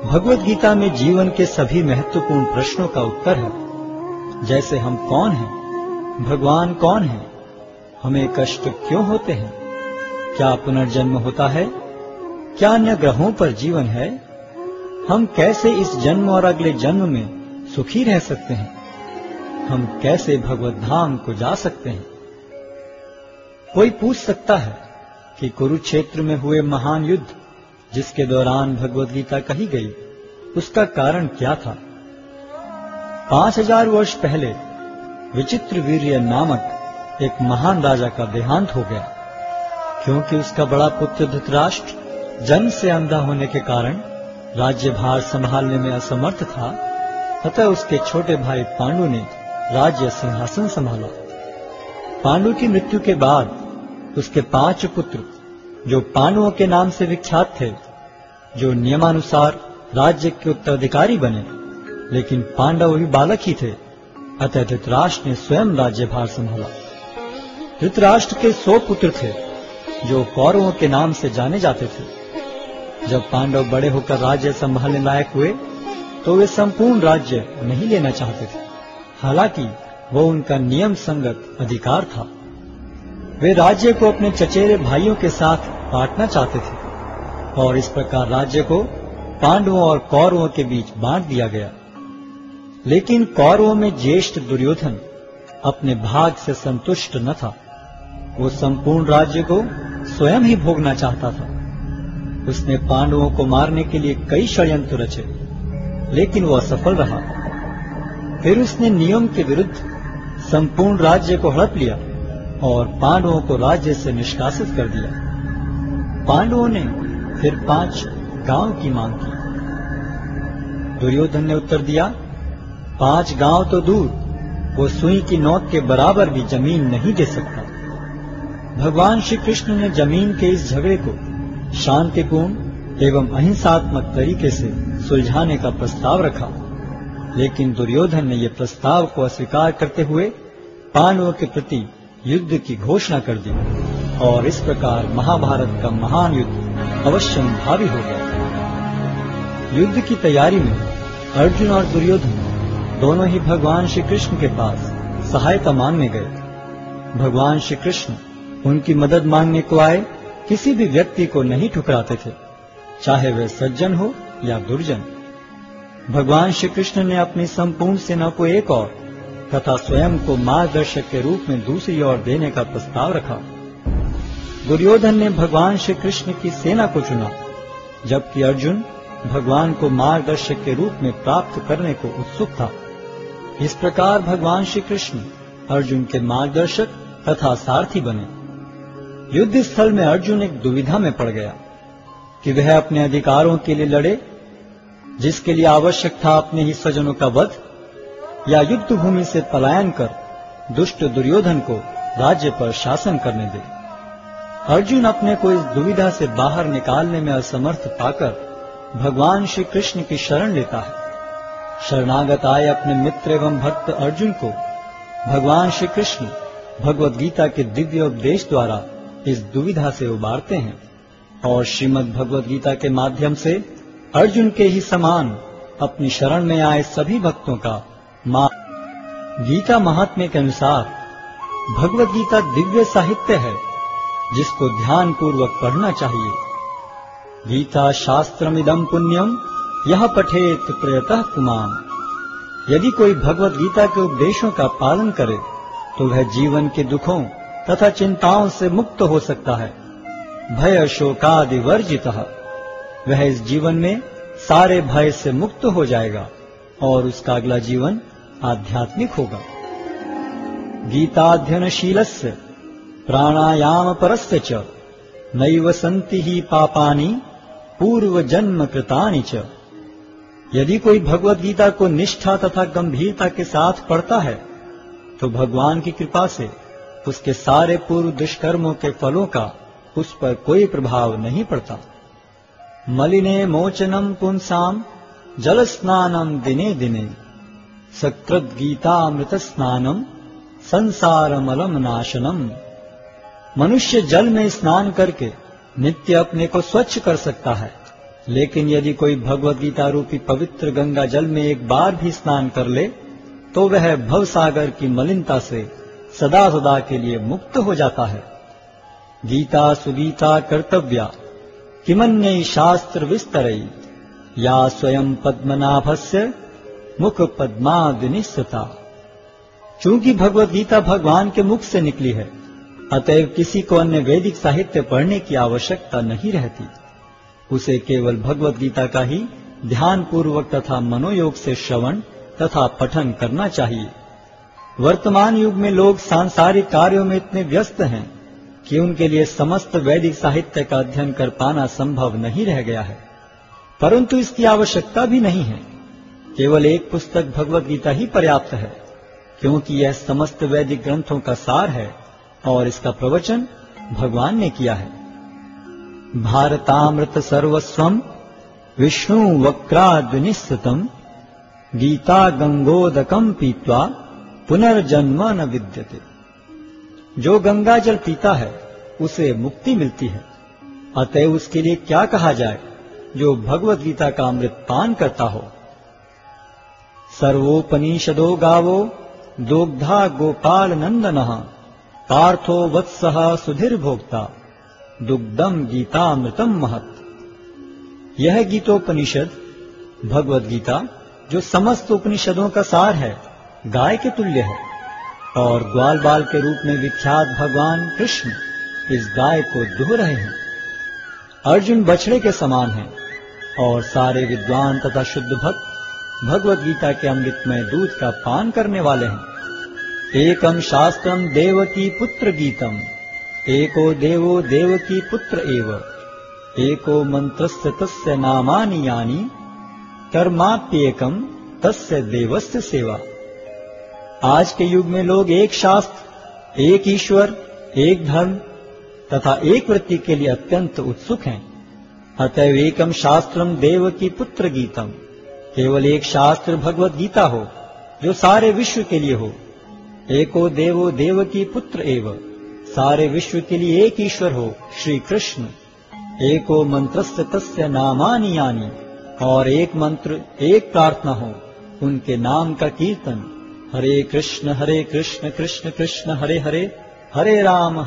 भगवत गीता में जीवन के सभी महत्वपूर्ण प्रश्नों का उत्तर है, जैसे हम कौन हैं, भगवान कौन है, हमें कष्ट क्यों होते हैं, क्या पुनर्जन्म होता है, क्या अन्य ग्रहों पर जीवन है, हम कैसे इस जन्म और अगले जन्म में सुखी रह सकते हैं, हम कैसे भगवत धाम को जा सकते हैं। कोई पूछ सकता है कि कुरुक्षेत्र में हुए महान युद्ध जिसके दौरान भगवत गीता कही गई, उसका कारण क्या था। 5000 वर्ष पहले विचित्रवीर्य नामक एक महान राजा का देहांत हो गया। क्योंकि उसका बड़ा पुत्र धृतराष्ट्र जन्म से अंधा होने के कारण राज्यभार संभालने में असमर्थ था, अतः उसके छोटे भाई पांडु ने राज्य सिंहासन संभाला। पांडु की मृत्यु के बाद उसके 5 पुत्र, जो पांडवों के नाम से विख्यात थे, जो नियमानुसार राज्य के उत्तराधिकारी बने, लेकिन पांडव भी बालक ही थे, अतः धृतराष्ट्र ने स्वयं राज्यभार संभाला। धृतराष्ट्र के 100 पुत्र थे, जो कौरवों के नाम से जाने जाते थे। जब पांडव बड़े होकर राज्य संभालने लायक हुए, तो वे संपूर्ण राज्य नहीं लेना चाहते थे, हालांकि वो उनका नियम संगत अधिकार था। वे राज्य को अपने चचेरे भाइयों के साथ बांटना चाहते थे और इस प्रकार राज्य को पांडवों और कौरवों के बीच बांट दिया गया। लेकिन कौरवों में ज्येष्ठ दुर्योधन अपने भाग से संतुष्ट न था। वो संपूर्ण राज्य को स्वयं ही भोगना चाहता था। उसने पांडवों को मारने के लिए कई षड्यंत्र रचे, लेकिन वो असफल रहा। फिर उसने नियम के विरुद्ध संपूर्ण राज्य को हड़प लिया और पांडवों को राज्य से निष्कासित कर दिया। पांडवों ने फिर 5 गांव की मांग की। दुर्योधन ने उत्तर दिया, 5 गांव तो दूर, वो सुई की नोक के बराबर भी जमीन नहीं दे सकता। भगवान श्री कृष्ण ने जमीन के इस झगड़े को शांतिपूर्ण एवं अहिंसात्मक तरीके से सुलझाने का प्रस्ताव रखा, लेकिन दुर्योधन ने यह प्रस्ताव को अस्वीकार करते हुए पांडवों के प्रति युद्ध की घोषणा कर दी और इस प्रकार महाभारत का महान युद्ध अवश्यंभावी हो गया। युद्ध की तैयारी में अर्जुन और दुर्योधन दोनों ही भगवान श्री कृष्ण के पास सहायता मांगने गए। भगवान श्री कृष्ण उनकी मदद मांगने को आए किसी भी व्यक्ति को नहीं ठुकराते थे, चाहे वह सज्जन हो या दुर्जन। भगवान श्री कृष्ण ने अपनी संपूर्ण सेना को एक और तथा स्वयं को मार्गदर्शक के रूप में दूसरी ओर देने का प्रस्ताव रखा। दुर्योधन ने भगवान श्री कृष्ण की सेना को चुना, जबकि अर्जुन भगवान को मार्गदर्शक के रूप में प्राप्त करने को उत्सुक था। इस प्रकार भगवान श्री कृष्ण अर्जुन के मार्गदर्शक तथा सारथी बने। युद्ध स्थल में अर्जुन एक दुविधा में पड़ गया कि वह अपने अधिकारों के लिए लड़े, जिसके लिए आवश्यक था अपने ही स्वजनों का वध, या युद्ध भूमि से पलायन कर दुष्ट दुर्योधन को राज्य पर शासन करने दे। अर्जुन अपने को इस दुविधा से बाहर निकालने में असमर्थ पाकर भगवान श्री कृष्ण की शरण लेता है। शरणागत आए अपने मित्र एवं भक्त अर्जुन को भगवान श्री कृष्ण भगवत गीता के दिव्य उपदेश द्वारा इस दुविधा से उबारते हैं और श्रीमद् भगवत गीता के माध्यम से अर्जुन के ही समान अपनी शरण में आए सभी भक्तों का गीता महात्म्य के अनुसार भगवत गीता दिव्य साहित्य है, जिसको ध्यान पूर्वक पढ़ना चाहिए। गीता शास्त्रमिदं पुण्यम यह पठेत प्रयतः पुमान्। यदि कोई भगवत गीता के उपदेशों का पालन करे तो वह जीवन के दुखों तथा चिंताओं से मुक्त हो सकता है। भय शोकादि वर्जितः, वह इस जीवन में सारे भय से मुक्त हो जाएगा और उसका अगला जीवन आध्यात्मिक होगा। गीताध्ययनशीलस्य प्राणायाम परस्य च नैव सन्ति ही पापानि पूर्व जन्म कृतानि च। यदि कोई भगवत गीता को निष्ठा तथा गंभीरता के साथ पढ़ता है तो भगवान की कृपा से उसके सारे पूर्व दुष्कर्मों के फलों का उस पर कोई प्रभाव नहीं पड़ता। मलिने मोचनम पुंसाम जल स्नानम दिने दिने सकृत गीतामृत स्नानम संसारमलम नाशनम। मनुष्य जल में स्नान करके नित्य अपने को स्वच्छ कर सकता है, लेकिन यदि कोई भगवद गीता रूपी पवित्र गंगा जल में एक बार भी स्नान कर ले तो वह भवसागर की मलिनता से सदा सदा के लिए मुक्त हो जाता है। गीता सुगीता कर्तव्या किमन्यै शास्त्र विस्तरई या स्वयं पद्मनाभस्य मुख पद्मादिनिस्सता। चूंकि भगवद गीता भगवान के मुख से निकली है, अतएव किसी को अन्य वैदिक साहित्य पढ़ने की आवश्यकता नहीं रहती। उसे केवल भगवद गीता का ही ध्यान पूर्वक तथा मनोयोग से श्रवण तथा पठन करना चाहिए। वर्तमान युग में लोग सांसारिक कार्यों में इतने व्यस्त हैं कि उनके लिए समस्त वैदिक साहित्य का अध्ययन कर पाना संभव नहीं रह गया है, परंतु इसकी आवश्यकता भी नहीं है। केवल एक पुस्तक भगवद गीता ही पर्याप्त है, क्योंकि यह समस्त वैदिक ग्रंथों का सार है और इसका प्रवचन भगवान ने किया है। भारतामृत सर्वस्वम विष्णु वक्राद्विनिश्चितम गीता गंगोदकम पीत्वा पुनर्जन्म न विद्यते। जो गंगा जल पीता है उसे मुक्ति मिलती है, अतएव उसके लिए क्या कहा जाए जो भगवद गीता का अमृत पान करता हो। सर्वोपनिषदो गावो दोग्धा गोपाल नंदनः पार्थो वत्सः सुधीर भोक्ता दुग्धम गीतामृतम महत्। यह गीतोपनिषद भगवद गीता, जो समस्त उपनिषदों का सार है, गाय के तुल्य है और ग्वाल बाल के रूप में विख्यात भगवान कृष्ण इस गाय को दुह रहे हैं। अर्जुन बछड़े के समान हैं और सारे विद्वान तथा शुद्ध भक्त भगवद गीता के अमृतमय दूध का पान करने वाले हैं। एकम शास्त्रम देवकी पुत्र गीतम एको देवो देवकी पुत्र एव एको मंत्रस्य तस्य नामानि यानि कर्माप्येकम तस्य देवस्य सेवा। आज के युग में लोग एक शास्त्र, एक ईश्वर, एक धर्म तथा एक वृत्ति के लिए अत्यंत उत्सुक हैं। अतएव एकम शास्त्रम देवकी पुत्र गीतम, केवल एक शास्त्र भगवद गीता हो जो सारे विश्व के लिए हो। एको देवो देवकी पुत्र एव, सारे विश्व के लिए एक ईश्वर हो श्री कृष्ण। एको मंत्रस्य तस्य नामानि यानि, और एक मंत्र एक प्रार्थना हो उनके नाम का कीर्तन। हरे कृष्ण कृष्ण कृष्ण हरे हरे, हरे राम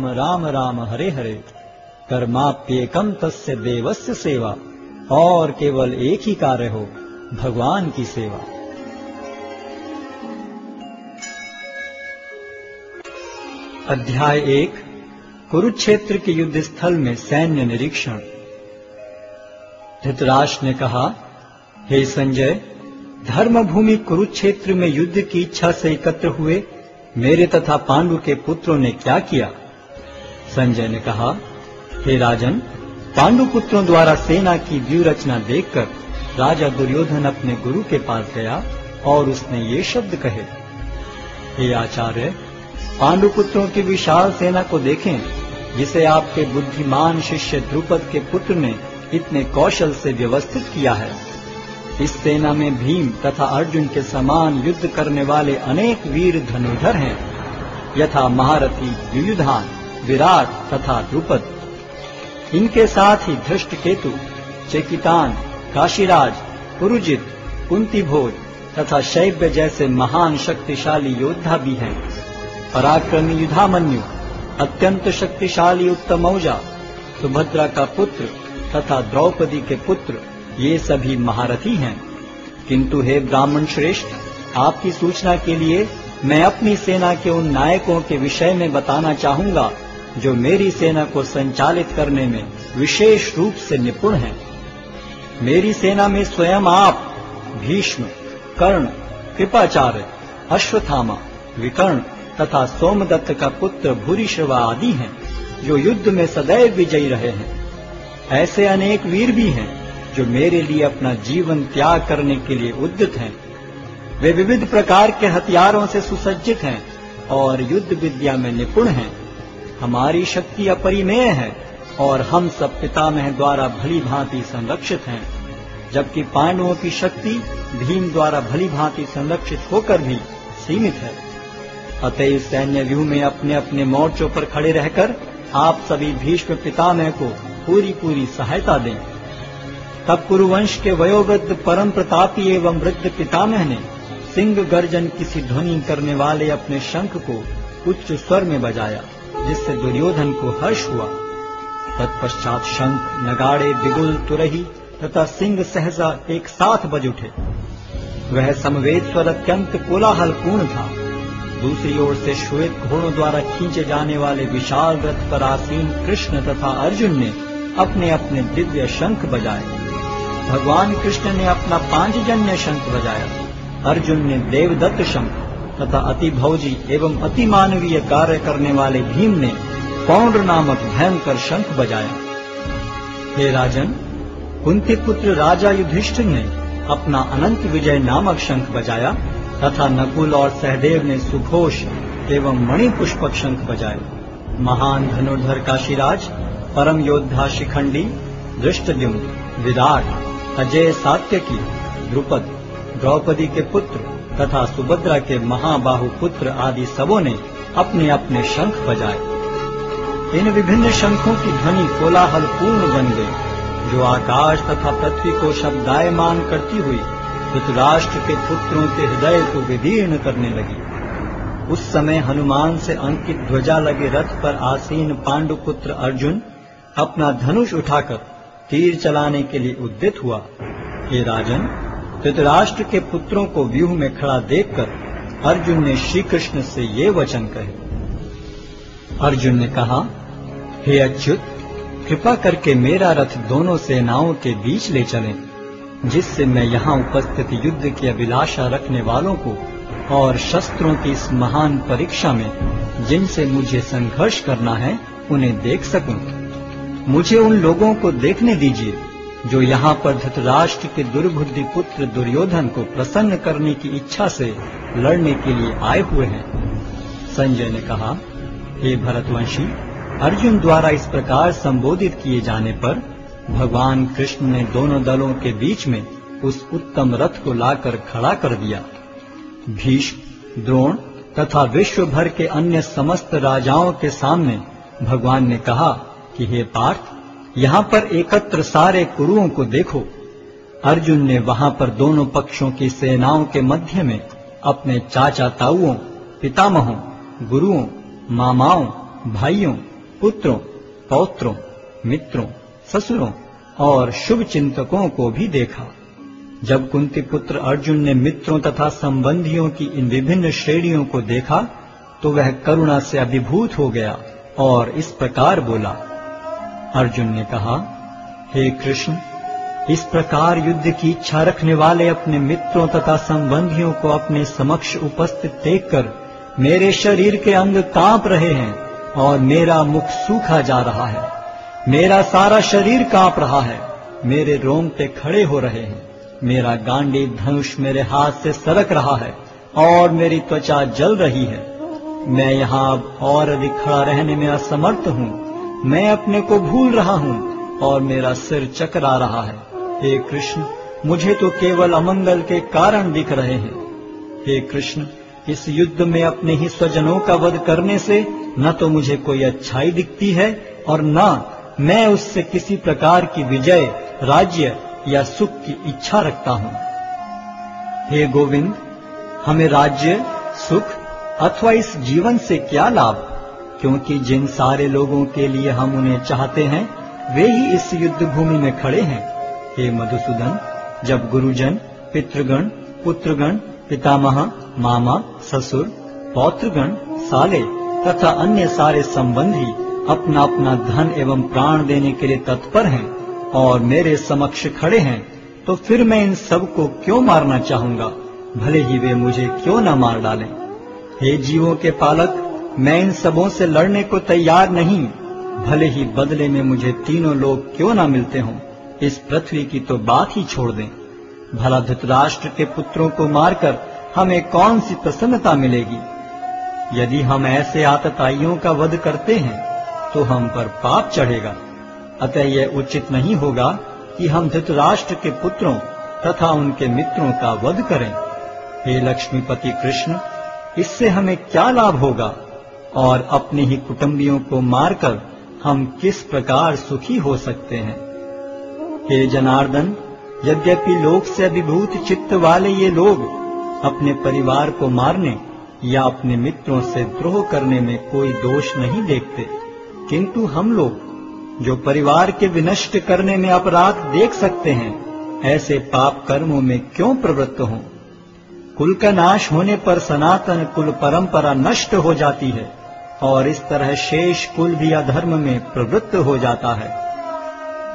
राम राम हरे हरे। कर्माप्येकम तस्य देवस्य सेवा, और केवल एक ही कार्य हो, भगवान की सेवा। अध्याय 1 कुरुक्षेत्र के युद्ध स्थल में सैन्य निरीक्षण। धृतराष्ट्र ने कहा, हे संजय, धर्मभूमि कुरुक्षेत्र में युद्ध की इच्छा से एकत्र हुए मेरे तथा पांडु के पुत्रों ने क्या किया? संजय ने कहा, हे राजन, पांडु पुत्रों द्वारा सेना की व्यूह देखकर राजा दुर्योधन अपने गुरु के पास गया और उसने ये शब्द कहे, हे आचार्य, पांडु पुत्रों की विशाल सेना को देखें, जिसे आपके बुद्धिमान शिष्य द्रुपद के पुत्र ने इतने कौशल से व्यवस्थित किया है। इस सेना में भीम तथा अर्जुन के समान युद्ध करने वाले अनेक वीर धनुर्धर हैं, यथा महारथी युयुधान, विराट तथा द्रुपद। इनके साथ ही धृष्टकेतु, चेकितान, काशीराज, पुरुजित, कुंतीभोज तथा शैब्य जैसे महान शक्तिशाली योद्धा भी हैं। पराक्रमी युधामन्यु, अत्यंत शक्तिशाली उत्तमौजा, सुभद्रा का पुत्र तथा द्रौपदी के पुत्र, ये सभी महारथी हैं। किंतु हे ब्राह्मण श्रेष्ठ, आपकी सूचना के लिए मैं अपनी सेना के उन नायकों के विषय में बताना चाहूंगा जो मेरी सेना को संचालित करने में विशेष रूप से निपुण हैं। मेरी सेना में स्वयं आप, भीष्म, कर्ण, कृपाचार्य, अश्वत्थामा, विकर्ण तथा सोमदत्त का पुत्र भूरिश्रवा आदि हैं, जो युद्ध में सदैव विजयी रहे हैं। ऐसे अनेक वीर भी हैं जो मेरे लिए अपना जीवन त्याग करने के लिए उद्यत हैं। वे विविध प्रकार के हथियारों से सुसज्जित हैं और युद्ध विद्या में निपुण हैं। हमारी शक्ति अपरिमेय है और हम सब पितामह द्वारा भली भांति संरक्षित हैं, जबकि पांडवों की शक्ति भीम द्वारा भली भांति संरक्षित होकर भी सीमित है। अतः सैन्य व्यूह में अपने अपने मोर्चों पर खड़े रहकर आप सभी भीष्म पितामह को पूरी सहायता दें। तब कुरुवंश के वयोवृद्ध परम प्रतापी एवं वृद्ध पितामह ने सिंह गर्जन किसी ध्वनि करने वाले अपने शंख को उच्च स्वर में बजाया, जिससे दुर्योधन को हर्ष हुआ। तत्पश्चात शंख, नगाड़े, बिगुल, तुरही तथा सिंह सहसा एक साथ बज उठे। वह समवेत स्वर अत्यंत कोलाहलपूर्ण था। दूसरी ओर से श्वेत घोड़ों द्वारा खींचे जाने वाले विशाल रथ पर आसीन कृष्ण तथा अर्जुन ने अपने अपने दिव्य शंख बजाए। भगवान कृष्ण ने अपना पांचजन्य शंख बजाया, अर्जुन ने देवदत्त शंख तथा अति भौजी एवं अति मानवीय कार्य करने वाले भीम ने पौंड्र नामक भयंकर शंख बजाया। हे राजन, कुंती पुत्र राजा युधिष्ठिर ने अपना अनंत विजय नामक शंख बजाया तथा नकुल और सहदेव ने सुघोष एवं मणिपुष्पक शंख बजाए। महान धनुर्धर काशीराज, परम योद्धा शिखंडी, धृष्टद्युम्न, विराट, अजय सात्यकी, द्रुपद, द्रौपदी के पुत्र तथा सुभद्रा के महाबाहु पुत्र आदि सबों ने अपने अपने शंख बजाए। इन विभिन्न शंखों की ध्वनि कोलाहलपूर्ण बन गई, जो आकाश तथा पृथ्वी को शब्दायमान करती हुई धृतराष्ट्र के पुत्रों के हृदय को विदीर्ण करने लगी। उस समय हनुमान से अंकित ध्वजा लगे रथ पर आसीन पांडुपुत्र अर्जुन अपना धनुष उठाकर तीर चलाने के लिए उद्यत हुआ। हे राजन, धृतराष्ट्र के पुत्रों को व्यूह में खड़ा देखकर अर्जुन ने श्री कृष्ण से ये वचन कहे। अर्जुन ने कहा, हे अच्युत, कृपा करके मेरा रथ दोनों सेनाओं के बीच ले चलें, जिससे मैं यहाँ उपस्थित युद्ध की अभिलाषा रखने वालों को और शस्त्रों की इस महान परीक्षा में जिनसे मुझे संघर्ष करना है उन्हें देख सकूं। मुझे उन लोगों को देखने दीजिए जो यहाँ पर धृतराष्ट्र के दुर्बुद्धि पुत्र दुर्योधन को प्रसन्न करने की इच्छा से लड़ने के लिए आए हुए हैं। संजय ने कहा, हे भरतवंशी, अर्जुन द्वारा इस प्रकार संबोधित किए जाने पर भगवान कृष्ण ने दोनों दलों के बीच में उस उत्तम रथ को लाकर खड़ा कर दिया। भीष्म, द्रोण तथा विश्व भर के अन्य समस्त राजाओं के सामने भगवान ने कहा कि हे पार्थ, यहाँ पर एकत्र सारे कुरुओं को देखो। अर्जुन ने वहाँ पर दोनों पक्षों की सेनाओं के मध्य में अपने चाचा ताऊओं, पितामहों, गुरुओं, मामाओं, भाइयों, पुत्रों, पौत्रों, मित्रों, ससुरों और शुभ चिंतकों को भी देखा। जब कुंती पुत्र अर्जुन ने मित्रों तथा संबंधियों की इन विभिन्न श्रेणियों को देखा तो वह करुणा से अभिभूत हो गया और इस प्रकार बोला। अर्जुन ने कहा, हे कृष्ण, इस प्रकार युद्ध की इच्छा रखने वाले अपने मित्रों तथा संबंधियों को अपने समक्ष उपस्थित देखकर मेरे शरीर के अंग कांप रहे हैं और मेरा मुख सूखा जा रहा है। मेरा सारा शरीर कांप रहा है, मेरे रोंगटे खड़े हो रहे हैं, मेरा गांडीव धनुष मेरे हाथ से सरक रहा है और मेरी त्वचा जल रही है। मैं यहाँ अब और अधिक खड़ा रहने में असमर्थ हूँ। मैं अपने को भूल रहा हूँ और मेरा सिर चकरा रहा है। हे कृष्ण, मुझे तो केवल अमंगल के कारण दिख रहे हैं। हे कृष्ण, इस युद्ध में अपने ही स्वजनों का वध करने से न तो मुझे कोई अच्छाई दिखती है और न मैं उससे किसी प्रकार की विजय, राज्य या सुख की इच्छा रखता हूँ। हे गोविंद, हमें राज्य, सुख अथवा इस जीवन से क्या लाभ, क्योंकि जिन सारे लोगों के लिए हम उन्हें चाहते हैं वे ही इस युद्ध भूमि में खड़े हैं। हे मधुसूदन, जब गुरुजन, पितृगण, पुत्रगण, पितामह, मामा, ससुर, पौत्रगण, साले तथा अन्य सारे संबंधी अपना अपना धन एवं प्राण देने के लिए तत्पर हैं और मेरे समक्ष खड़े हैं, तो फिर मैं इन सब को क्यों मारना चाहूंगा, भले ही वे मुझे क्यों न मार डालें। हे जीवों के पालक, मैं इन सबों से लड़ने को तैयार नहीं, भले ही बदले में मुझे तीनों लोग क्यों न मिलते हों। इस पृथ्वी की तो बात ही छोड़ दें। भला धृतराष्ट्र के पुत्रों को मारकर हमें कौन सी प्रसन्नता मिलेगी। यदि हम ऐसे आतताइयों का वध करते हैं तो हम पर पाप चढ़ेगा। अतः यह उचित नहीं होगा कि हम धृतराष्ट्र के पुत्रों तथा उनके मित्रों का वध करें। हे लक्ष्मीपति कृष्ण, इससे हमें क्या लाभ होगा और अपने ही कुटुंबियों को मारकर हम किस प्रकार सुखी हो सकते हैं। हे जनार्दन, यद्यपि लोक से अभिभूत चित्त वाले ये लोग अपने परिवार को मारने या अपने मित्रों से द्रोह करने में कोई दोष नहीं देखते, किंतु हम लोग जो परिवार के विनष्ट करने में अपराध देख सकते हैं, ऐसे पाप कर्मों में क्यों प्रवृत्त हों? कुल का नाश होने पर सनातन कुल परंपरा नष्ट हो जाती है और इस तरह शेष कुल भी अधर्म में प्रवृत्त हो जाता है।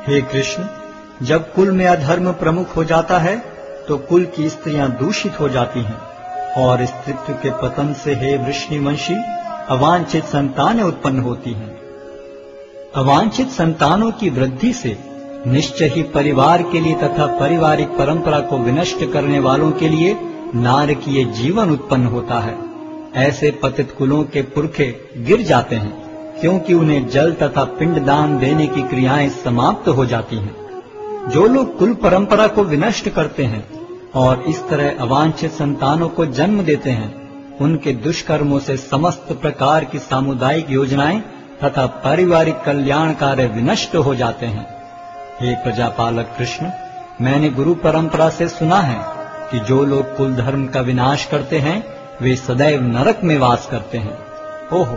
हे कृष्ण, जब कुल में अधर्म प्रमुख हो जाता है तो कुल की स्त्रियां दूषित हो जाती हैं और स्त्रीत्व के पतन से हे वृष्णिवंशी अवांछित संतानें उत्पन्न होती हैं। अवांछित संतानों की वृद्धि से निश्चय ही परिवार के लिए तथा पारिवारिक परंपरा को विनष्ट करने वालों के लिए नारकीय जीवन उत्पन्न होता है। ऐसे पतित कुलों के पुरखे गिर जाते हैं, क्योंकि उन्हें जल तथा पिंडदान देने की क्रियाएं समाप्त हो जाती हैं। जो लोग कुल परंपरा को विनष्ट करते हैं और इस तरह अवांछित संतानों को जन्म देते हैं, उनके दुष्कर्मों से समस्त प्रकार की सामुदायिक योजनाएं तथा पारिवारिक कल्याण कार्य विनष्ट हो जाते हैं। हे प्रजापालक कृष्ण, मैंने गुरु परंपरा से सुना है कि जो लोग कुल धर्म का विनाश करते हैं वे सदैव नरक में वास करते हैं। ओहो,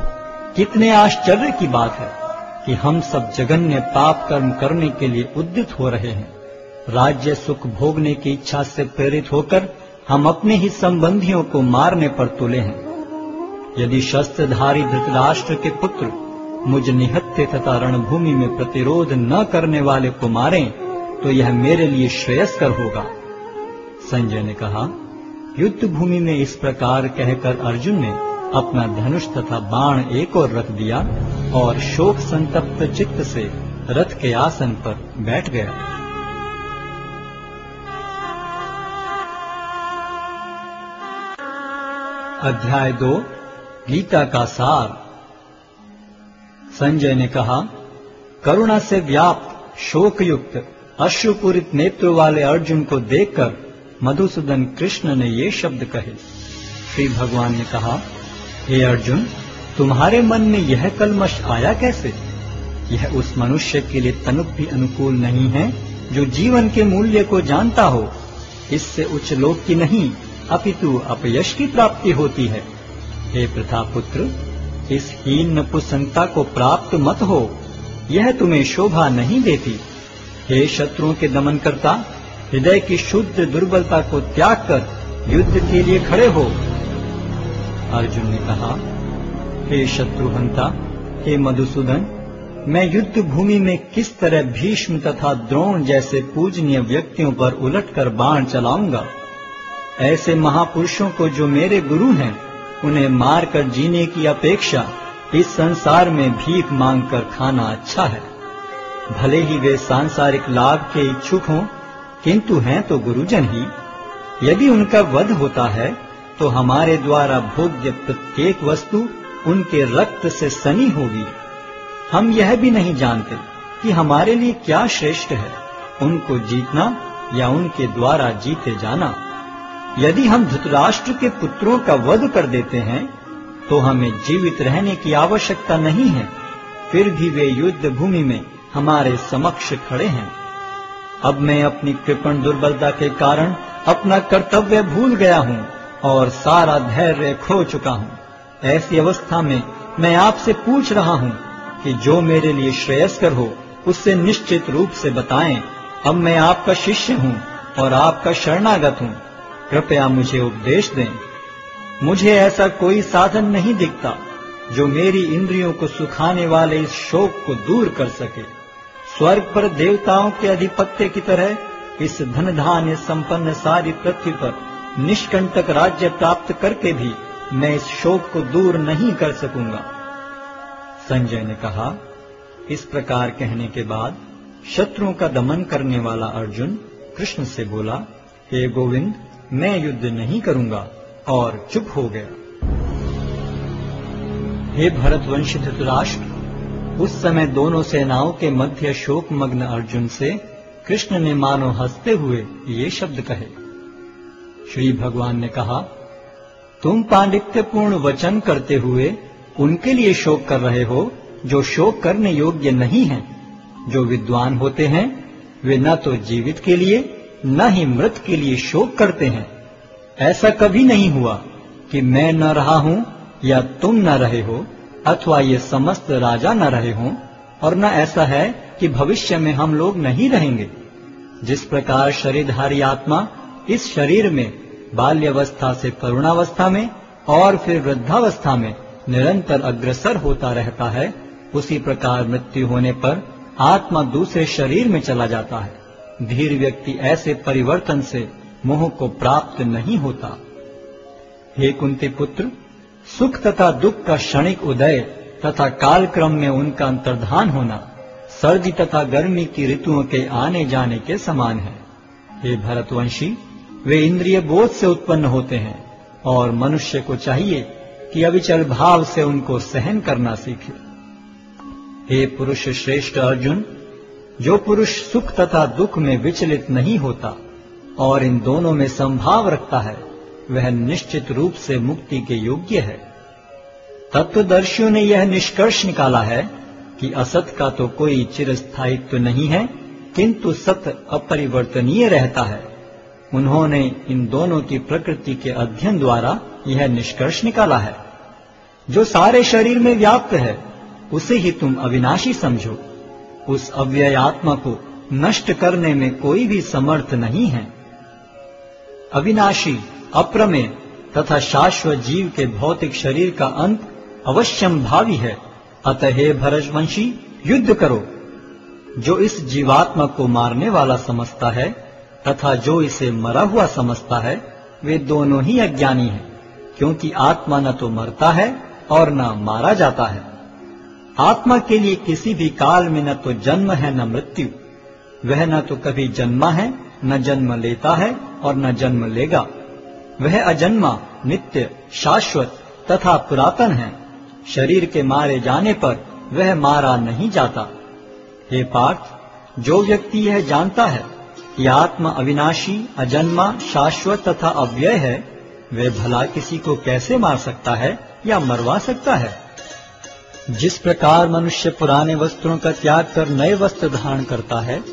कितने आश्चर्य की बात है कि हम सब जघन्य पाप कर्म करने के लिए उद्यत हो रहे हैं। राज्य सुख भोगने की इच्छा से प्रेरित होकर हम अपने ही संबंधियों को मारने पर तुले हैं। यदि शस्त्रधारी धृतराष्ट्र के पुत्र मुझ निहत्थे तथा रणभूमि में प्रतिरोध न करने वाले को मारें तो यह मेरे लिए श्रेयस्कर होगा। संजय ने कहा, युद्ध भूमि में इस प्रकार कहकर अर्जुन ने अपना धनुष तथा बाण एक ओर रख दिया और शोक संतप्त चित्त से रथ के आसन पर बैठ गया। अध्याय 2 गीता का सार। संजय ने कहा, करुणा से व्याप्त शोकयुक्त अश्रुपूरित नेत्रों वाले अर्जुन को देखकर मधुसूदन कृष्ण ने ये शब्द कहे। श्री भगवान ने कहा, हे अर्जुन, तुम्हारे मन में यह कलमश आया कैसे? यह उस मनुष्य के लिए तनिक भी अनुकूल नहीं है जो जीवन के मूल्य को जानता हो। इससे उच्च लोक की नहीं अपितु अपयश की प्राप्ति होती है। हे प्रतापुत्र, इस हीन नपुंसकता को प्राप्त मत हो, यह तुम्हें शोभा नहीं देती। हे शत्रुओं के दमन करता, हृदय की शुद्ध दुर्बलता को त्याग कर युद्ध के लिए खड़े हो। अर्जुन ने कहा, हे शत्रुहंता, हे मधुसूदन, मैं युद्ध भूमि में किस तरह भीष्म तथा द्रोण जैसे पूजनीय व्यक्तियों पर उलटकर बाण चलाऊंगा? ऐसे महापुरुषों को जो मेरे गुरु हैं, उन्हें मारकर जीने की अपेक्षा इस संसार में भीख मांगकर खाना अच्छा है। भले ही वे सांसारिक लाभ के इच्छुक हों, किंतु हैं तो गुरुजन ही। यदि उनका वध होता है तो हमारे द्वारा भोग्य प्रत्येक वस्तु उनके रक्त से सनी होगी। हम यह भी नहीं जानते कि हमारे लिए क्या श्रेष्ठ है, उनको जीतना या उनके द्वारा जीते जाना। यदि हम धृतराष्ट्र के पुत्रों का वध कर देते हैं तो हमें जीवित रहने की आवश्यकता नहीं है, फिर भी वे युद्ध भूमि में हमारे समक्ष खड़े हैं। अब मैं अपनी कृपण दुर्बलता के कारण अपना कर्तव्य भूल गया हूँ और सारा धैर्य खो चुका हूँ। ऐसी अवस्था में मैं आपसे पूछ रहा हूँ कि जो मेरे लिए श्रेयस्कर हो उससे निश्चित रूप से बताएं। अब मैं आपका शिष्य हूँ और आपका शरणागत हूँ, कृपया मुझे उपदेश दें। मुझे ऐसा कोई साधन नहीं दिखता जो मेरी इंद्रियों को सुखाने वाले इस शोक को दूर कर सके। स्वर्ग पर देवताओं के अधिपत्य की तरह इस धन धान्य संपन्न सारी पृथ्वी पर निष्कंटक राज्य प्राप्त करके भी मैं इस शोक को दूर नहीं कर सकूंगा। संजय ने कहा, इस प्रकार कहने के बाद शत्रुओं का दमन करने वाला अर्जुन कृष्ण से बोला, हे गोविंद, मैं युद्ध नहीं करूंगा, और चुप हो गया। हे भरतवंशी धृतराष्ट्र, उस समय दोनों सेनाओं के मध्य शोकमग्न अर्जुन से कृष्ण ने मानो हंसते हुए ये शब्द कहे। श्री भगवान ने कहा, तुम पांडित्यपूर्ण वचन करते हुए उनके लिए शोक कर रहे हो जो शोक करने योग्य नहीं हैं। जो विद्वान होते हैं वे न तो जीवित के लिए न ही मृत के लिए शोक करते हैं। ऐसा कभी नहीं हुआ कि मैं न रहा हूं या तुम न रहे हो, अथवा ये समस्त राजा न रहे हों, और न ऐसा है कि भविष्य में हम लोग नहीं रहेंगे। जिस प्रकार शरीरधारी आत्मा इस शरीर में बाल्यावस्था से तरुणावस्था में और फिर वृद्धावस्था में निरंतर अग्रसर होता रहता है, उसी प्रकार मृत्यु होने पर आत्मा दूसरे शरीर में चला जाता है। धीर व्यक्ति ऐसे परिवर्तन से मोह को प्राप्त नहीं होता। हे कुंती पुत्र, सुख तथा दुख का क्षणिक उदय तथा कालक्रम में उनका अंतर्धान होना सर्दी तथा गर्मी की ऋतुओं के आने जाने के समान है। हे भरतवंशी, वे इंद्रिय बोध से उत्पन्न होते हैं और मनुष्य को चाहिए कि अविचल भाव से उनको सहन करना सीखे। हे पुरुष श्रेष्ठ अर्जुन, जो पुरुष सुख तथा दुख में विचलित नहीं होता और इन दोनों में संभाव रखता है, वह निश्चित रूप से मुक्ति के योग्य है। तत्वदर्शियों ने यह निष्कर्ष निकाला है कि असत का तो कोई चिरस्थायित्व नहीं है, किंतु सत अपरिवर्तनीय रहता है। उन्होंने इन दोनों की प्रकृति के अध्ययन द्वारा यह निष्कर्ष निकाला है। जो सारे शरीर में व्याप्त है, उसे ही तुम अविनाशी समझो। उस अव्यय आत्मा को नष्ट करने में कोई भी समर्थ नहीं है। अविनाशी, अप्रमेय तथा शाश्वत जीव के भौतिक शरीर का अंत अवश्यम भावी है। अतः हे भरतवंशी, युद्ध करो। जो इस जीवात्मा को मारने वाला समझता है तथा जो इसे मरा हुआ समझता है, वे दोनों ही अज्ञानी हैं, क्योंकि आत्मा न तो मरता है और न मारा जाता है। आत्मा के लिए किसी भी काल में न तो जन्म है न मृत्यु। वह न तो कभी जन्मा है, न जन्म लेता है और न जन्म लेगा। वह अजन्मा, नित्य, शाश्वत तथा पुरातन है। शरीर के मारे जाने पर वह मारा नहीं जाता। हे पार्थ, जो व्यक्ति यह जानता है कि आत्मा अविनाशी, अजन्मा, शाश्वत तथा अव्यय है, वह भला किसी को कैसे मार सकता है या मरवा सकता है? जिस प्रकार मनुष्य पुराने वस्त्रों का त्याग कर नए वस्त्र धारण करता है,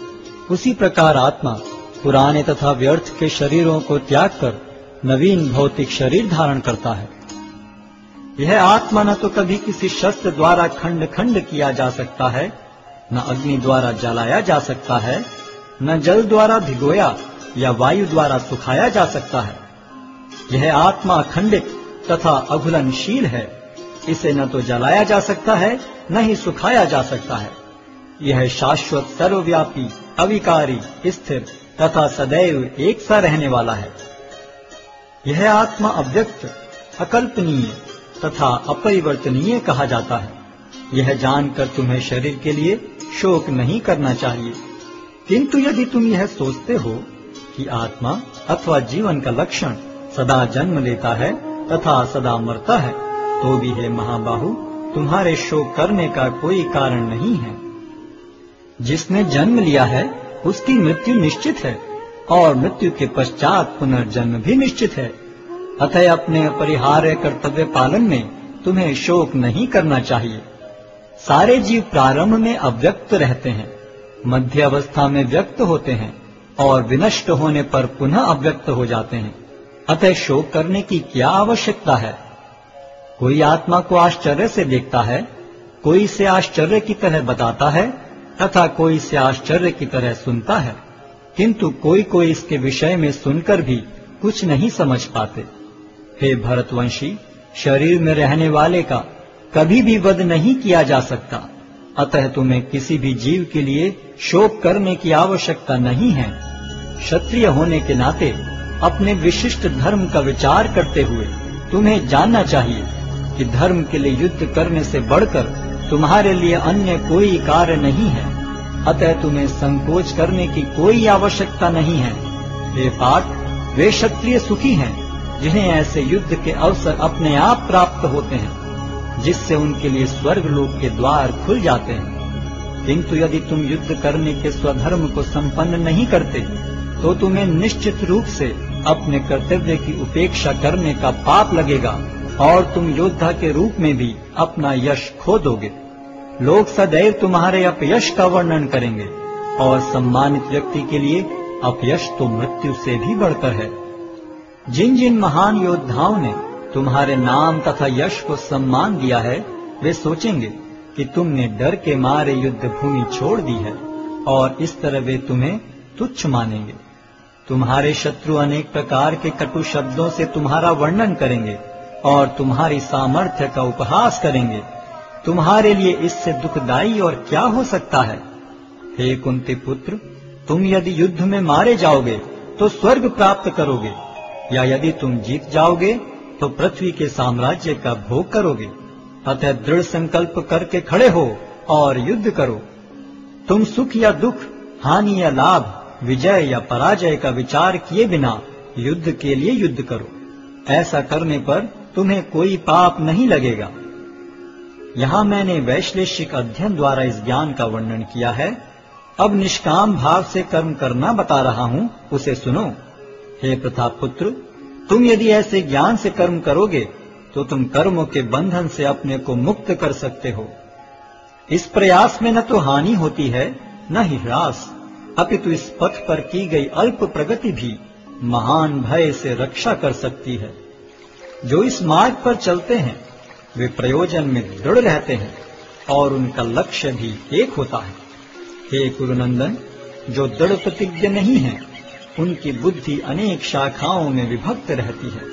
उसी प्रकार आत्मा पुराने तथा व्यर्थ के शरीरों को त्याग कर नवीन भौतिक शरीर धारण करता है। यह आत्मा न तो कभी किसी शस्त्र द्वारा खंड खंड किया जा सकता है, न अग्नि द्वारा जलाया जा सकता है, न जल द्वारा भिगोया या वायु द्वारा सुखाया जा सकता है। यह आत्मा अखंडित तथा अघुलनशील है। इसे न तो जलाया जा सकता है, न ही सुखाया जा सकता है। यह शाश्वत, सर्वव्यापी, अविकारी, स्थिर तथा सदैव एक सा रहने वाला है। यह आत्मा अव्यक्त, अकल्पनीय तथा अपरिवर्तनीय कहा जाता है। यह जानकर तुम्हें शरीर के लिए शोक नहीं करना चाहिए। किंतु यदि तुम यह सोचते हो कि आत्मा अथवा जीवन का लक्षण सदा जन्म लेता है तथा सदा मरता है, तो भी हे महाबाहु, तुम्हारे शोक करने का कोई कारण नहीं है। जिसने जन्म लिया है उसकी मृत्यु निश्चित है और मृत्यु के पश्चात पुनर्जन्म भी निश्चित है। अतः अपने अपरिहार्य कर्तव्य पालन में तुम्हें शोक नहीं करना चाहिए। सारे जीव प्रारंभ में अव्यक्त रहते हैं, मध्य अवस्था में व्यक्त होते हैं और विनष्ट होने पर पुनः अव्यक्त हो जाते हैं। अतः शोक करने की क्या आवश्यकता है? कोई आत्मा को आश्चर्य से देखता है, कोई इसे आश्चर्य की तरह बताता है तथा कोई इसे आश्चर्य की तरह सुनता है, किंतु कोई कोई इसके विषय में सुनकर भी कुछ नहीं समझ पाते। हे भरतवंशी, शरीर में रहने वाले का कभी भी वध नहीं किया जा सकता। अतः तुम्हें किसी भी जीव के लिए शोक करने की आवश्यकता नहीं है। क्षत्रिय होने के नाते अपने विशिष्ट धर्म का विचार करते हुए तुम्हें जानना चाहिए कि धर्म के लिए युद्ध करने से बढ़कर तुम्हारे लिए अन्य कोई कार्य नहीं है। अतः तुम्हें संकोच करने की कोई आवश्यकता नहीं है। हे पार्थ, वे क्षत्रिय सुखी हैं जिन्हें ऐसे युद्ध के अवसर अपने आप प्राप्त होते हैं, जिससे उनके लिए स्वर्ग लोक के द्वार खुल जाते हैं। किंतु यदि तुम युद्ध करने के स्वधर्म को संपन्न नहीं करते, तो तुम्हें निश्चित रूप से अपने कर्तव्य की उपेक्षा करने का पाप लगेगा और तुम योद्धा के रूप में भी अपना यश खो दोगे। लोग सदैव तुम्हारे अपयश का वर्णन करेंगे, और सम्मानित व्यक्ति के लिए अपयश तो मृत्यु से भी बढ़कर है। जिन जिन महान योद्धाओं ने तुम्हारे नाम तथा यश को सम्मान दिया है, वे सोचेंगे कि तुमने डर के मारे युद्ध भूमि छोड़ दी है, और इस तरह वे तुम्हें तुच्छ मानेंगे। तुम्हारे शत्रु अनेक प्रकार के कटु शब्दों से तुम्हारा वर्णन करेंगे और तुम्हारी सामर्थ्य का उपहास करेंगे। तुम्हारे लिए इससे दुखदाई और क्या हो सकता है? हे कुंती पुत्र, तुम यदि युद्ध में मारे जाओगे तो स्वर्ग प्राप्त करोगे, या यदि तुम जीत जाओगे तो पृथ्वी के साम्राज्य का भोग करोगे। अतः दृढ़ संकल्प करके खड़े हो और युद्ध करो। तुम सुख या दुख, हानि या लाभ, विजय या पराजय का विचार किए बिना युद्ध के लिए युद्ध करो। ऐसा करने पर तुम्हें कोई पाप नहीं लगेगा। यहाँ मैंने वैश्लेषिक अध्ययन द्वारा इस ज्ञान का वर्णन किया है। अब निष्काम भाव से कर्म करना बता रहा हूँ, उसे सुनो। हे प्रताप पुत्र, तुम यदि ऐसे ज्ञान से कर्म करोगे तो तुम कर्मों के बंधन से अपने को मुक्त कर सकते हो। इस प्रयास में न तो हानि होती है न ही ह्रास, अपितु इस पथ पर की गई अल्प प्रगति भी महान भय से रक्षा कर सकती है। जो इस मार्ग पर चलते हैं वे प्रयोजन में दृढ़ रहते हैं और उनका लक्ष्य भी एक होता है। हे कुरुनंदन, जो दृढ़ प्रतिज्ञ नहीं है उनकी बुद्धि अनेक शाखाओं में विभक्त रहती है।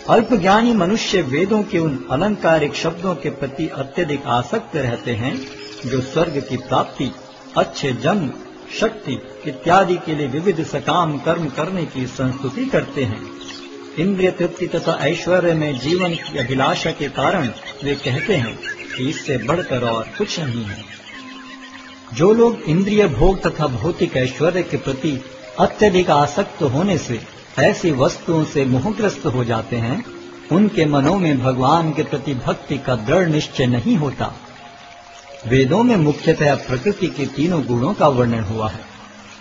अल्पज्ञानी मनुष्य वेदों के उन अलंकारिक शब्दों के प्रति अत्यधिक आसक्त रहते हैं जो स्वर्ग की प्राप्ति, अच्छे जन्म, शक्ति इत्यादि के लिए विविध सकाम कर्म करने की संस्तुति करते हैं। इंद्रिय तृप्ति तथा ऐश्वर्य में जीवन की अभिलाषा के कारण वे कहते हैं कि इससे बढ़कर और कुछ नहीं है। जो लोग इंद्रिय भोग तथा भौतिक ऐश्वर्य के प्रति अत्यधिक आसक्त होने से ऐसी वस्तुओं से मोहग्रस्त हो जाते हैं, उनके मनों में भगवान के प्रति भक्ति का दृढ़ निश्चय नहीं होता। वेदों में मुख्यतः प्रकृति के तीनों गुणों का वर्णन हुआ है।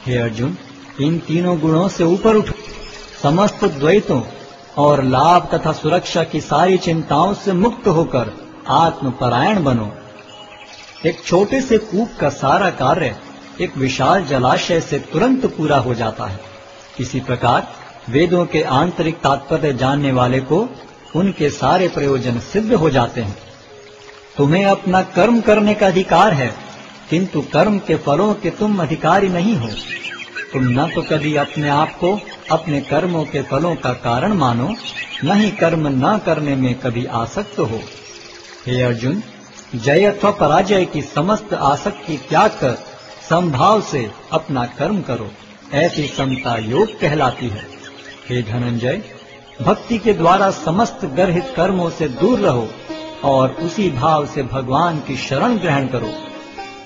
हे अर्जुन, इन तीनों गुणों से ऊपर उठो, समस्त द्वैतों और लाभ तथा सुरक्षा की सारी चिंताओं से मुक्त होकर आत्मपरायण बनो। एक छोटे से कूप का सारा कार्य एक विशाल जलाशय से तुरंत पूरा हो जाता है। इसी प्रकार वेदों के आंतरिक तात्पर्य जानने वाले को उनके सारे प्रयोजन सिद्ध हो जाते हैं। तुम्हें अपना कर्म करने का अधिकार है, किंतु कर्म के फलों के तुम अधिकारी नहीं हो। तुम न तो कभी अपने आप को अपने कर्मों के फलों का कारण मानो, न ही कर्म न करने में कभी आसक्त हो। हे अर्जुन, जय अथवा पराजय की समस्त आसक्ति त्याग कर समभाव से अपना कर्म करो। ऐसी समता योग कहलाती है। हे धनंजय, भक्ति के द्वारा समस्त गर्हित कर्मों से दूर रहो और उसी भाव से भगवान की शरण ग्रहण करो।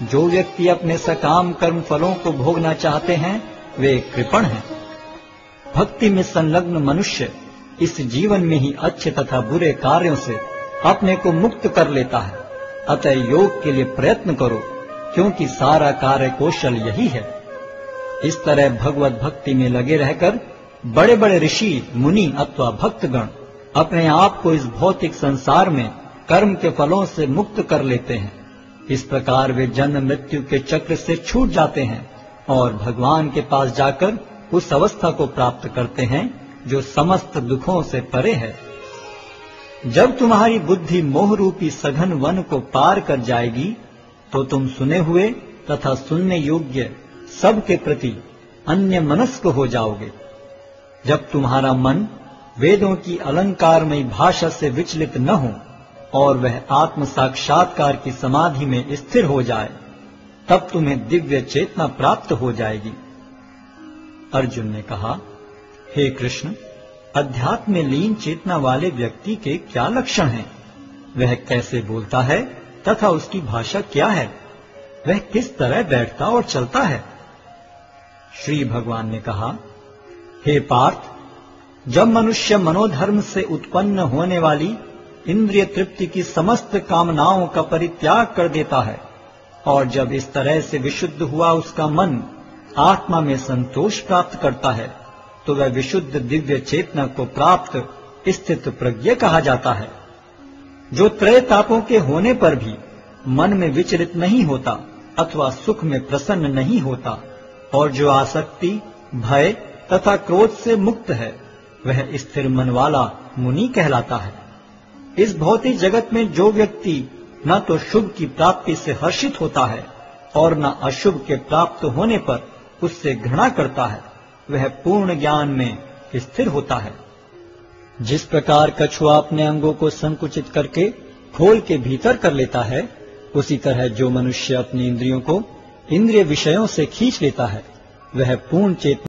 जो व्यक्ति अपने सकाम कर्म फलों को भोगना चाहते हैं वे कृपण हैं। भक्ति में संलग्न मनुष्य इस जीवन में ही अच्छे तथा बुरे कार्यों से अपने को मुक्त कर लेता है। अतः योग के लिए प्रयत्न करो, क्योंकि सारा कार्य कौशल यही है। इस तरह भगवत भक्ति में लगे रहकर बड़े बड़े ऋषि, मुनि अथवा भक्तगण अपने आप को इस भौतिक संसार में कर्म के फलों से मुक्त कर लेते हैं। इस प्रकार वे जन्म मृत्यु के चक्र से छूट जाते हैं और भगवान के पास जाकर उस अवस्था को प्राप्त करते हैं जो समस्त दुखों से परे है। जब तुम्हारी बुद्धि मोह रूपी सघन वन को पार कर जाएगी तो तुम सुने हुए तथा सुनने योग्य सब के प्रति अन्य मनस्क हो जाओगे। जब तुम्हारा मन वेदों की अलंकारमयी भाषा से विचलित न हो और वह आत्म साक्षात्कार की समाधि में स्थिर हो जाए, तब तुम्हें दिव्य चेतना प्राप्त हो जाएगी। अर्जुन ने कहा, हे कृष्ण, अध्यात्म में लीन चेतना वाले व्यक्ति के क्या लक्षण हैं? वह कैसे बोलता है तथा उसकी भाषा क्या है? वह किस तरह बैठता और चलता है? श्री भगवान ने कहा, हे पार्थ, जब मनुष्य मनोधर्म से उत्पन्न होने वाली इंद्रिय तृप्ति की समस्त कामनाओं का परित्याग कर देता है और जब इस तरह से विशुद्ध हुआ उसका मन आत्मा में संतोष प्राप्त करता है, तो वह विशुद्ध दिव्य चेतना को प्राप्त स्थित प्रज्ञ कहा जाता है। जो त्रय तापों के होने पर भी मन में विचलित नहीं होता अथवा सुख में प्रसन्न नहीं होता और जो आसक्ति, भय तथा क्रोध से मुक्त है वह स्थिर मन वाला मुनि कहलाता है। इस भौतिक जगत में जो व्यक्ति न तो शुभ की प्राप्ति से हर्षित होता है और न अशुभ के प्राप्त होने पर उससे घृणा करता है, वह पूर्ण ज्ञान में स्थिर होता है। जिस प्रकार कछुआ अपने अंगों को संकुचित करके खोल के भीतर कर लेता है, उसी तरह जो मनुष्य अपनी इंद्रियों को इंद्रिय विषयों से खींच लेता है वह पूर्ण चेतना